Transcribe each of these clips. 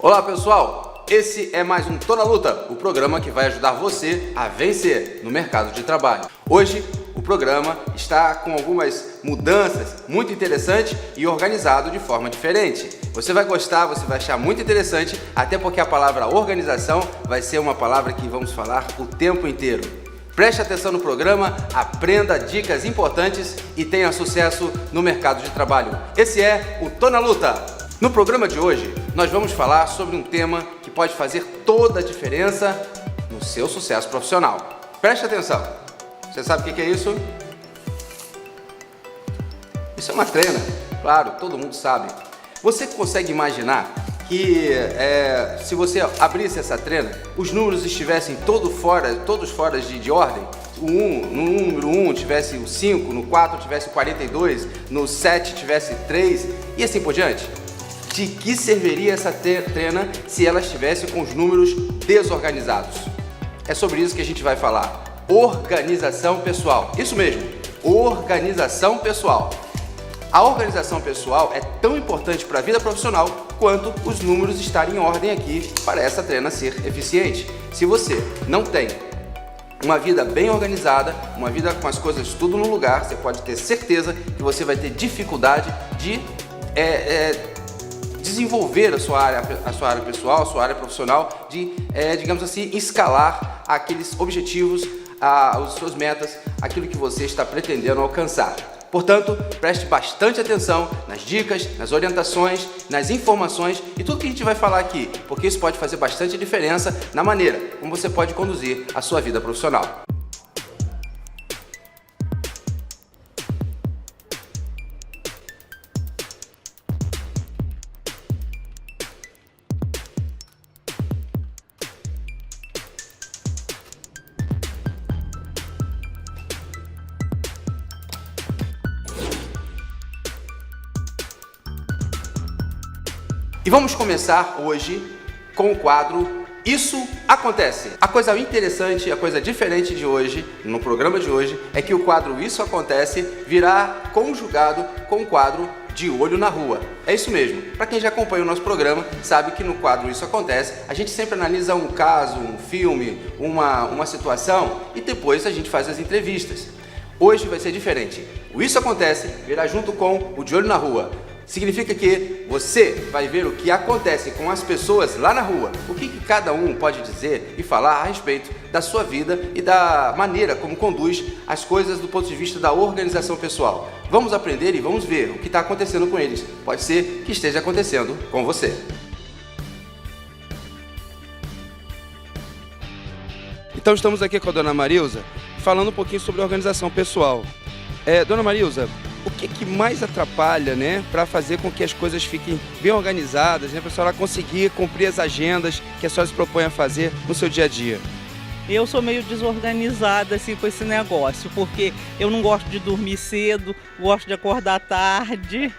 Olá pessoal, esse é mais um Tô na Luta, o programa que vai ajudar você a vencer no mercado de trabalho. Hoje o programa está com algumas mudanças muito interessantes e organizado de forma diferente. Você vai gostar, você vai achar muito interessante, até porque a palavra organização vai ser uma palavra que vamos falar o tempo inteiro. Preste atenção no programa, aprenda dicas importantes e tenha sucesso no mercado de trabalho. Esse é o Tô na Luta. No programa de hoje, nós vamos falar sobre um tema que pode fazer toda a diferença no seu sucesso profissional. Preste atenção. Você sabe o que é isso? Isso é uma treina. Claro, todo mundo sabe. Você consegue imaginar que se você abrisse essa treina, os números estivessem todos fora de ordem? No número 1 tivesse o 5, no 4 tivesse o 42, no 7 tivesse 3 e assim por diante? De que serviria essa treina se ela estivesse com os números desorganizados? É sobre isso que a gente vai falar. Organização pessoal. Isso mesmo, organização pessoal. A organização pessoal é tão importante para a vida profissional quanto os números estarem em ordem aqui para essa treina ser eficiente. Se você não tem uma vida bem organizada, uma vida com as coisas tudo no lugar, você pode ter certeza que você vai ter dificuldade de desenvolver a sua área pessoal, a sua área profissional, de, digamos assim, escalar aqueles objetivos, as suas metas, aquilo que você está pretendendo alcançar. Portanto, preste bastante atenção nas dicas, nas orientações, nas informações e tudo que a gente vai falar aqui, porque isso pode fazer bastante diferença na maneira como você pode conduzir a sua vida profissional. E vamos começar hoje com o quadro Isso Acontece. A coisa interessante, a coisa diferente de hoje, no programa de hoje, é que o quadro Isso Acontece virá conjugado com o quadro De Olho na Rua. É isso mesmo. Para quem já acompanha o nosso programa, sabe que no quadro Isso Acontece, a gente sempre analisa um caso, um filme, uma situação e depois a gente faz as entrevistas. Hoje vai ser diferente. O Isso Acontece virá junto com o De Olho na Rua. Significa que você vai ver o que acontece com as pessoas lá na rua, o que cada um pode dizer e falar a respeito da sua vida e da maneira como conduz as coisas do ponto de vista da organização pessoal. Vamos aprender e vamos ver o que está acontecendo com eles. Pode ser que esteja acontecendo com você. Então estamos aqui com a Dona Marilza falando um pouquinho sobre organização pessoal. Dona Marilza, o que mais atrapalha, né, para fazer com que as coisas fiquem bem organizadas, né, para a senhora conseguir cumprir as agendas que a senhora se propõe a fazer no seu dia a dia? Eu sou meio desorganizada assim, com esse negócio, porque eu não gosto de dormir cedo, gosto de acordar tarde.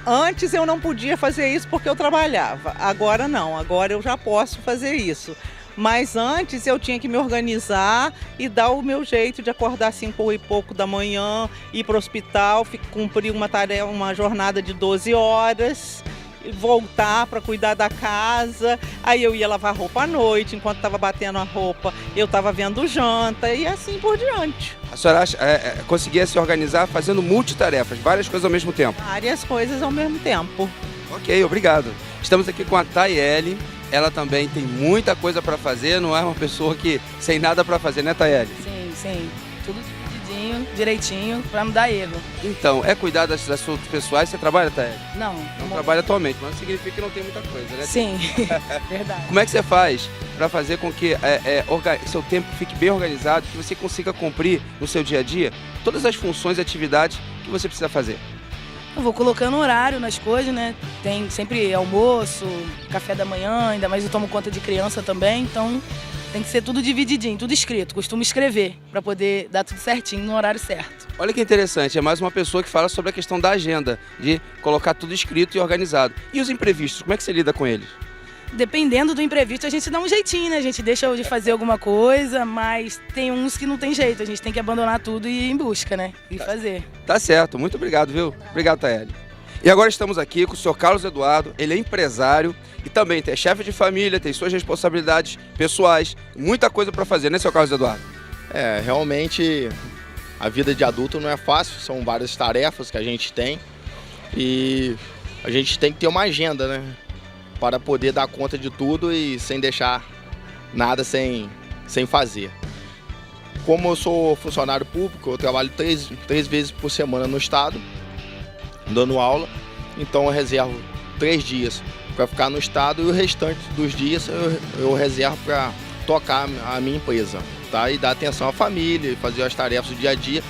Antes eu não podia fazer isso porque eu trabalhava, agora não, agora eu já posso fazer isso. Mas antes eu tinha que me organizar e dar o meu jeito de acordar às 5 e pouco da manhã, ir para o hospital, cumprir uma tarefa, uma jornada de 12 horas, voltar para cuidar da casa. Aí eu ia lavar roupa à noite, enquanto estava batendo a roupa eu estava vendo janta e assim por diante. A senhora conseguia se organizar fazendo multitarefas, várias coisas ao mesmo tempo? Várias coisas ao mesmo tempo. Ok, obrigado. Estamos aqui com a Tayeli. Ela também tem muita coisa para fazer, não é uma pessoa que sem nada para fazer, né, Tayeli? Sim. Tudo divididinho, direitinho, para não dar erro. Então, é cuidar das assuntos pessoais? Você trabalha, Tayeli? Não trabalha atualmente, mas não significa que não tem muita coisa, né? Sim, verdade. Como é que você faz para fazer com que seu tempo fique bem organizado, que você consiga cumprir no seu dia a dia todas as funções e atividades que você precisa fazer? Eu vou colocando horário nas coisas, né? Tem sempre almoço, café da manhã, ainda mais eu tomo conta de criança também, então tem que ser tudo divididinho, tudo escrito. Costumo escrever para poder dar tudo certinho no horário certo. Olha que interessante, é mais uma pessoa que fala sobre a questão da agenda, de colocar tudo escrito e organizado. E os imprevistos, como é que você lida com eles? Dependendo do imprevisto, a gente dá um jeitinho, né? A gente deixa de fazer alguma coisa, mas tem uns que não tem jeito. A gente tem que abandonar tudo e ir em busca, né? E fazer. Tá certo. Muito obrigado, viu? Obrigado, Tayeli. E agora estamos aqui com o senhor Carlos Eduardo, ele é empresário e também é chefe de família, tem suas responsabilidades pessoais, muita coisa para fazer, né, senhor Carlos Eduardo? Realmente a vida de adulto não é fácil, são várias tarefas que a gente tem e a gente tem que ter uma agenda, né, para poder dar conta de tudo e sem deixar nada sem fazer. Como eu sou funcionário público, eu trabalho três vezes por semana no estado, dando aula, então eu reservo 3 dias para ficar no estado e o restante dos dias eu reservo para tocar a minha empresa, tá? E dar atenção à família, fazer as tarefas do dia a dia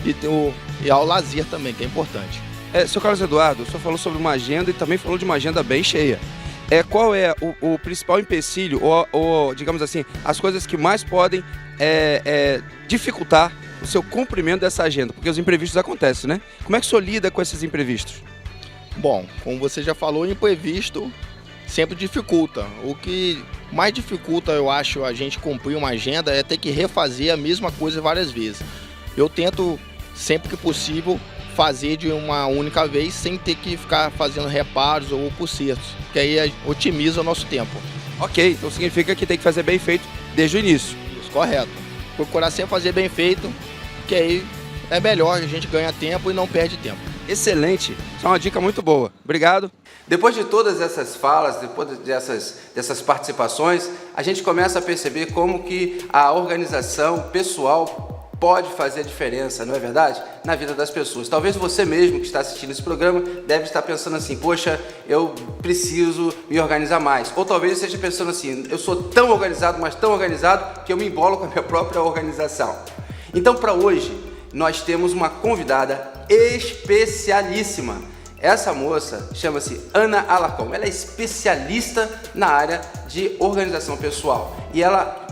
e ao lazer também, que é importante. Senhor Carlos Eduardo, o senhor falou sobre uma agenda e também falou de uma agenda bem cheia. Qual é o principal empecilho ou, digamos assim, as coisas que mais podem dificultar o seu cumprimento dessa agenda? Porque os imprevistos acontecem, né? Como é que o senhor lida com esses imprevistos? Bom, como você já falou, o imprevisto sempre dificulta. O que mais dificulta, eu acho, a gente cumprir uma agenda é ter que refazer a mesma coisa várias vezes. Eu tento, sempre que possível, fazer de uma única vez sem ter que ficar fazendo reparos ou consertos, que aí otimiza o nosso tempo. Ok, então significa que tem que fazer bem feito desde o início. Isso, correto. Procurar sempre fazer bem feito, que aí é melhor, a gente ganha tempo e não perde tempo. Excelente, isso é uma dica muito boa. Obrigado. Depois de todas essas falas, depois dessas participações, a gente começa a perceber como que a organização pessoal pode fazer a diferença, não é verdade? Na vida das pessoas. Talvez você mesmo que está assistindo esse programa deve estar pensando assim, poxa, eu preciso me organizar mais. Ou talvez esteja pensando assim, eu sou tão organizado, mas tão organizado, que eu me embolo com a minha própria organização. Então, para hoje, nós temos uma convidada especialíssima. Essa moça chama-se Ana Alarcón. Ela é especialista na área de organização pessoal. E ela,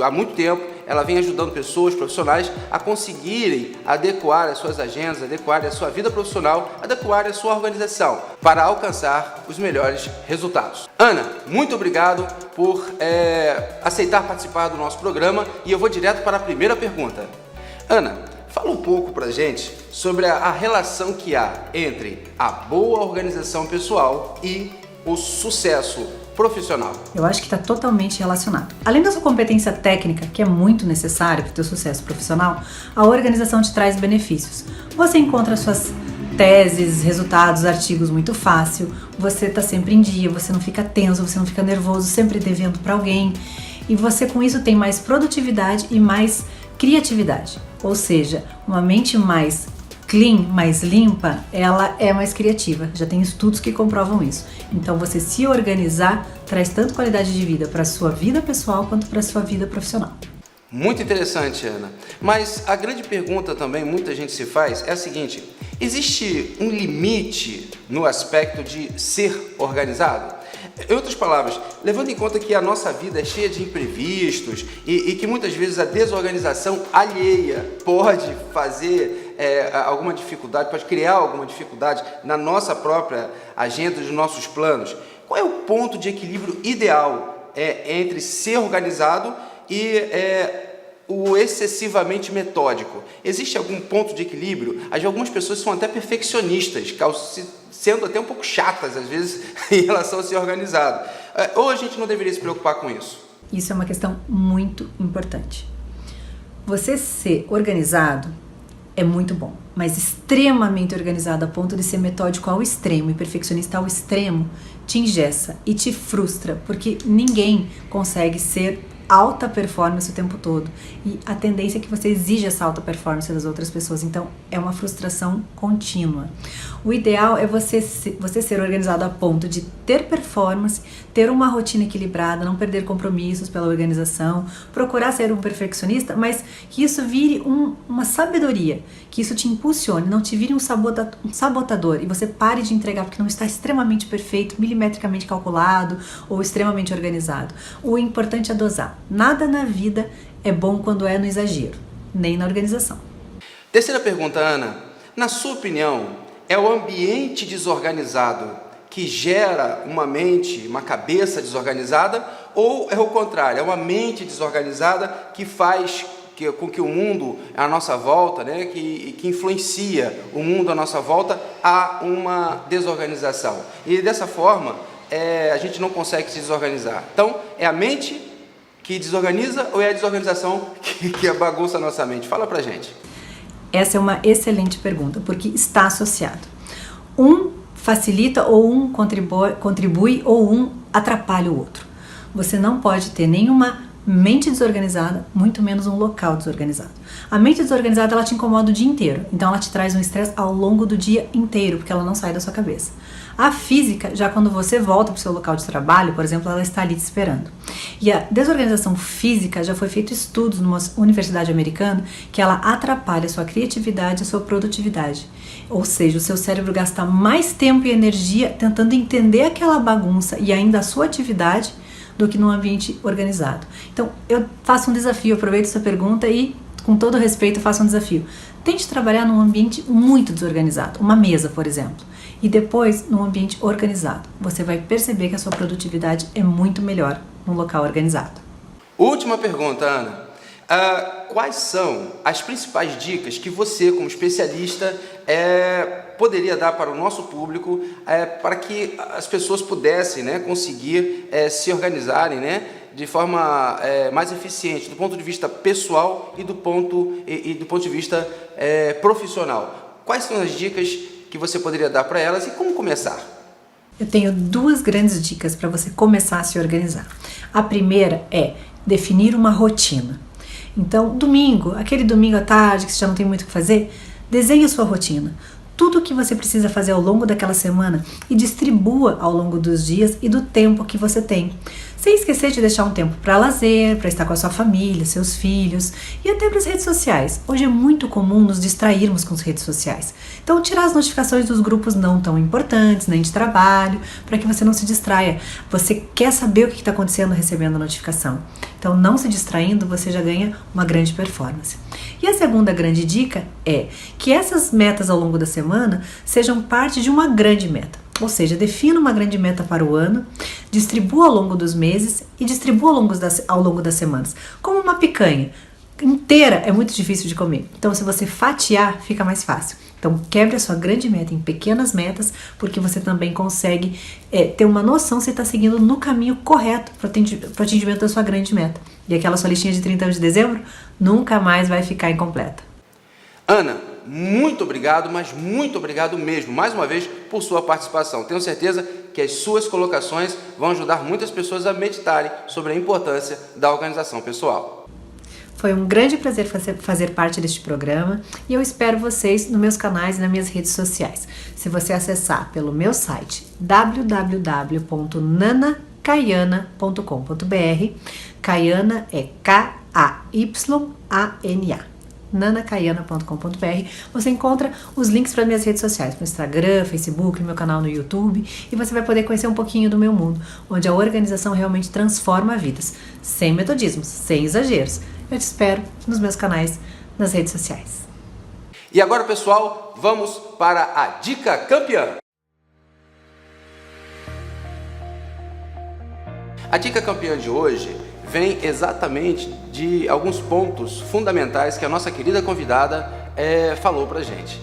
há muito tempo, ela vem ajudando pessoas, profissionais, a conseguirem adequar as suas agendas, adequar a sua vida profissional, adequar a sua organização, para alcançar os melhores resultados. Ana, muito obrigado por aceitar participar do nosso programa e eu vou direto para a primeira pergunta. Ana, fala um pouco pra gente sobre a relação que há entre a boa organização pessoal e o sucesso profissional. Eu acho que está totalmente relacionado. Além da sua competência técnica, que é muito necessária para o teu sucesso profissional, a organização te traz benefícios. Você encontra suas teses, resultados, artigos muito fácil, você está sempre em dia, você não fica tenso, você não fica nervoso, sempre devendo para alguém, e você com isso tem mais produtividade e mais criatividade. Ou seja, uma mente mais clean, mais limpa, ela é mais criativa. Já tem estudos que comprovam isso. Então, você se organizar traz tanto qualidade de vida para a sua vida pessoal quanto para a sua vida profissional. Muito interessante, Ana. Mas a grande pergunta também, muita gente se faz, é a seguinte: existe um limite no aspecto de ser organizado? Em outras palavras, levando em conta que a nossa vida é cheia de imprevistos e que muitas vezes a desorganização alheia pode fazer alguma dificuldade, pode criar alguma dificuldade na nossa própria agenda, nos nossos planos. Qual é o ponto de equilíbrio ideal entre ser organizado e o excessivamente metódico? Existe algum ponto de equilíbrio? Algumas pessoas são até perfeccionistas, sendo até um pouco chatas, às vezes, em relação a ser organizado. Ou a gente não deveria se preocupar com isso? Isso é uma questão muito importante. Você ser organizado é muito bom, mas extremamente organizado a ponto de ser metódico ao extremo e perfeccionista ao extremo te engessa e te frustra, porque ninguém consegue ser alta performance o tempo todo e a tendência é que você exija essa alta performance das outras pessoas, então é uma frustração contínua. O ideal é você ser organizado a ponto de ter performance, ter uma rotina equilibrada, não perder compromissos pela organização, procurar ser um perfeccionista, mas que isso vire uma sabedoria, que isso te impulsione, não te vire um sabotador e você pare de entregar porque não está extremamente perfeito, milimetricamente calculado ou extremamente organizado. O importante é dosar. Nada na vida é bom quando é no exagero, nem na organização. Terceira pergunta, Ana. Na sua opinião, é o ambiente desorganizado que gera uma mente, uma cabeça desorganizada, ou é o contrário, é uma mente desorganizada que faz com que o mundo à nossa volta, né, que influencia o mundo à nossa volta, há uma desorganização. E dessa forma, a gente não consegue se desorganizar. Então, é a mente que desorganiza ou é a desorganização que bagunça a nossa mente? Fala pra gente. Essa é uma excelente pergunta, porque está associado. Um facilita ou um contribui ou um atrapalha o outro. Você não pode ter nenhuma mente desorganizada, muito menos um local desorganizado. A mente desorganizada, ela te incomoda o dia inteiro, então ela te traz um estresse ao longo do dia inteiro, porque ela não sai da sua cabeça. A física, já quando você volta para o seu local de trabalho, por exemplo, ela está ali te esperando. E a desorganização física, já foi feito estudos numa universidade americana, que ela atrapalha a sua criatividade e a sua produtividade. Ou seja, o seu cérebro gasta mais tempo e energia tentando entender aquela bagunça e ainda a sua atividade do que num ambiente organizado. Então, eu faço um desafio, aproveito essa pergunta e, com todo respeito, faço um desafio. Tente trabalhar num ambiente muito desorganizado, uma mesa, por exemplo, e depois num ambiente organizado. Você vai perceber que a sua produtividade é muito melhor num local organizado. Última pergunta, Ana. Quais são as principais dicas que você, como especialista, poderia dar para o nosso público para que as pessoas pudessem, né, conseguir se organizarem, né, de forma mais eficiente, do ponto de vista pessoal e do ponto de vista profissional? Quais são as dicas que você poderia dar para elas e como começar? Eu tenho duas grandes dicas para você começar a se organizar. A primeira é definir uma rotina. Então, domingo, aquele domingo à tarde que você já não tem muito o que fazer, desenhe a sua rotina. Tudo o que você precisa fazer ao longo daquela semana e distribua ao longo dos dias e do tempo que você tem. Sem esquecer de deixar um tempo para lazer, para estar com a sua família, seus filhos e até para as redes sociais. Hoje é muito comum nos distrairmos com as redes sociais. Então, tirar as notificações dos grupos não tão importantes, nem de trabalho, para que você não se distraia. Você quer saber o que está acontecendo recebendo a notificação. Então, não se distraindo, você já ganha uma grande performance. E a segunda grande dica é que essas metas ao longo da semana sejam parte de uma grande meta. Ou seja, defina uma grande meta para o ano, distribua ao longo dos meses e distribua ao longo das semanas. Como uma picanha inteira é muito difícil de comer. Então, se você fatiar, fica mais fácil. Então, quebre a sua grande meta em pequenas metas, porque você também consegue ter uma noção se está seguindo no caminho correto para o atingimento da sua grande meta. E aquela sua listinha de 30 de dezembro nunca mais vai ficar incompleta. Ana, muito obrigado, mas muito obrigado mesmo, mais uma vez, por sua participação. Tenho certeza que as suas colocações vão ajudar muitas pessoas a meditarem sobre a importância da organização pessoal. Foi um grande prazer fazer parte deste programa e eu espero vocês nos meus canais e nas minhas redes sociais. Se você acessar pelo meu site www.nanacaiana.com.br, Caiana é K-A-Y-A-N-A. nanacaiana.com.br, você encontra os links para minhas redes sociais, no Instagram, Facebook, no meu canal no YouTube, e você vai poder conhecer um pouquinho do meu mundo, onde a organização realmente transforma vidas, sem metodismos, sem exageros. Eu te espero nos meus canais, nas redes sociais. E agora, pessoal, vamos para a Dica Campeã. A Dica Campeã de hoje vem exatamente de alguns pontos fundamentais que a nossa querida convidada falou pra gente.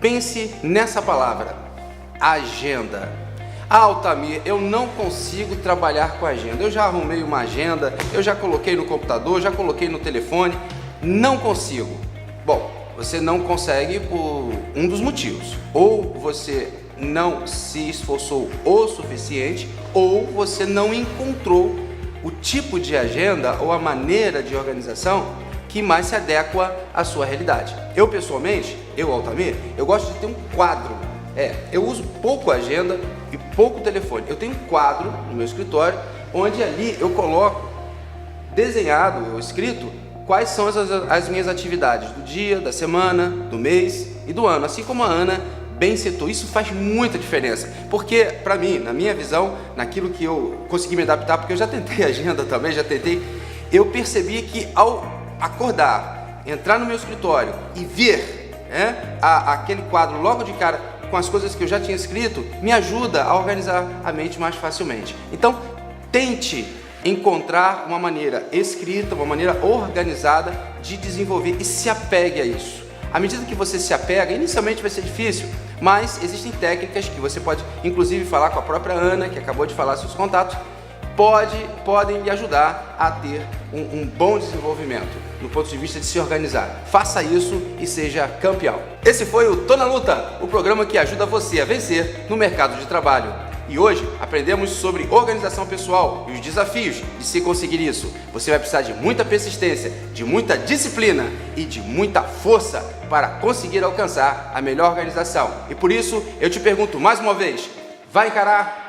Pense nessa palavra, agenda. Altamir, eu não consigo trabalhar com agenda. Eu já arrumei uma agenda, eu já coloquei no computador, já coloquei no telefone, não consigo. Bom, você não consegue por um dos motivos. Ou você não se esforçou o suficiente, ou você não encontrou o tipo de agenda ou a maneira de organização que mais se adequa à sua realidade. Eu, pessoalmente, Altamir, eu gosto de ter um quadro. Eu uso pouco agenda e pouco telefone. Eu tenho um quadro no meu escritório, onde ali eu coloco desenhado ou escrito quais são as minhas atividades do dia, da semana, do mês e do ano. Assim como a Ana bem citou, isso faz muita diferença, porque para mim, na minha visão, naquilo que eu consegui me adaptar, porque eu já tentei agenda também, eu percebi que ao acordar, entrar no meu escritório e ver aquele quadro logo de cara com as coisas que eu já tinha escrito, me ajuda a organizar a mente mais facilmente. Então, tente encontrar uma maneira escrita, uma maneira organizada de desenvolver e se apegue a isso. À medida que você se apega, inicialmente vai ser difícil, Mas existem técnicas que você pode, inclusive, falar com a própria Ana, que acabou de falar seus contatos, podem lhe ajudar a ter um bom desenvolvimento no ponto de vista de se organizar. Faça isso e seja campeão. Esse foi o Tô na Luta, o programa que ajuda você a vencer no mercado de trabalho. E hoje aprendemos sobre organização pessoal e os desafios de se conseguir isso. Você vai precisar de muita persistência, de muita disciplina e de muita força para conseguir alcançar a melhor organização. E por isso eu te pergunto mais uma vez, vai encarar?